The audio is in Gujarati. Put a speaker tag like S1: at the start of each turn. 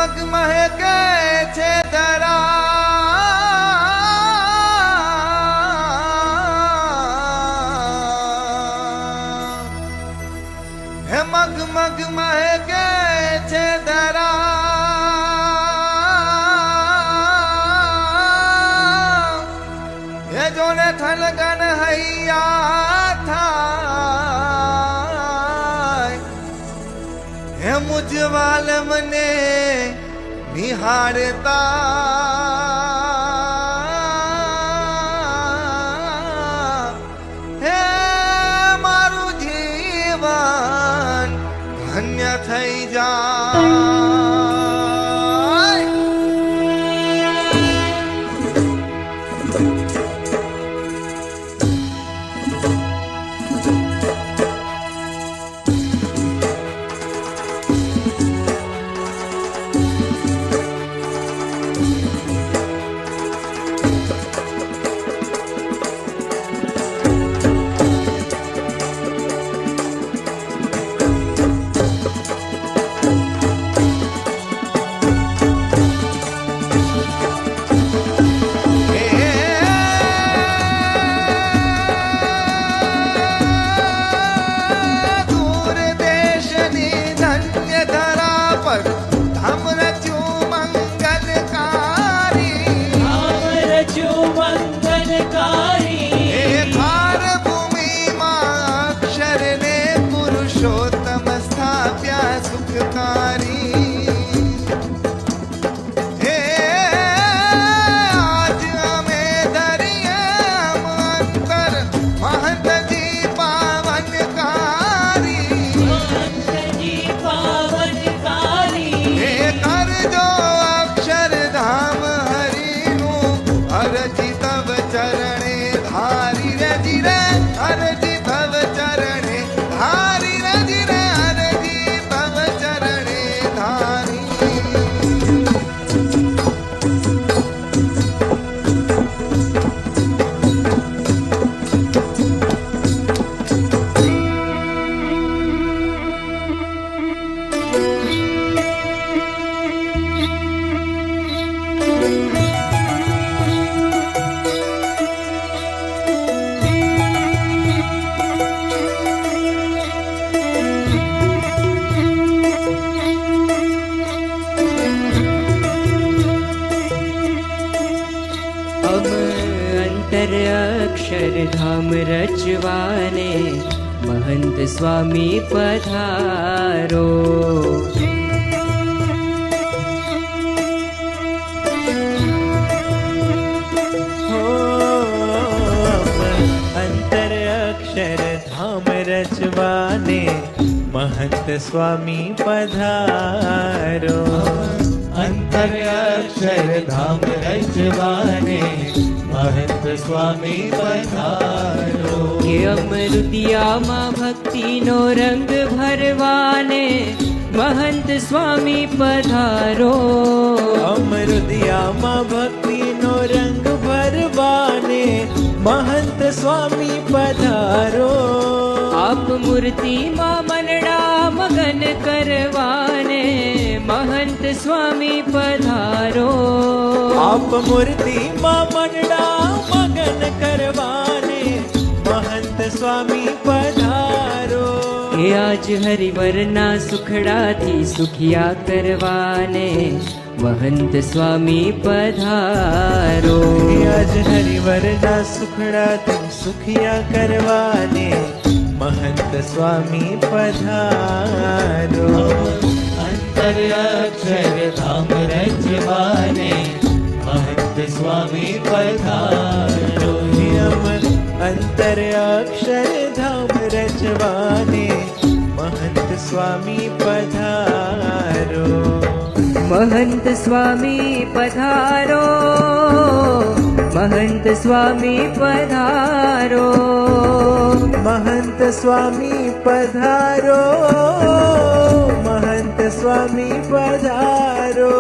S1: મગ મહેકે છે ધરા, હે મગ મગ મહેકે છે ધરા, હે જોને થલગન હૈયા થાય, હે મુજવાલ મને નિહાળતા, હે મારું જીવન ધન્ય થઈ જાય.
S2: અક્ષરધામ રચવાને મહંત સ્વામી પધારો.
S3: અંતર અક્ષરધામ રચવાને મહંત સ્વામી પધારો. અંતર અક્ષરધામ રચવાને મહંત સ્વામી પધારો.
S2: કે અમૃતિયામાં ભક્તિનો રંગ ભરવાને મહંત સ્વામી પધારો.
S3: અમૃતિયામાં ભક્તિનો રંગ ભરવાને મહંત સ્વામી પધારો.
S2: આપ મૂર્તિમાં મનડા મગન કરવાને મહંત સ્વામી પધારો.
S3: આપ મૂર્તિમાં મનડા મગન કરવાને મહંત સ્વામી પધારો.
S2: એ આજ હરિવરના સુખડાથી સુખિયા કરવાને મહંત સ્વામી પધારો.
S3: આજ હરિવરના સુખડાથી સુખિયા કરવાને મહંત સ્વામી પધારો. અંતર અક્ષરધામ રચવાને મહંત સ્વામી પધારો. અંતર અક્ષરધામ રચવાને મહંત સ્વામી પધારો.
S2: મહંત સ્વામી પધારો. મહંત સ્વામી પધારો.
S3: મહંત સ્વામી પધારો. મહંત સ્વામી પધારો.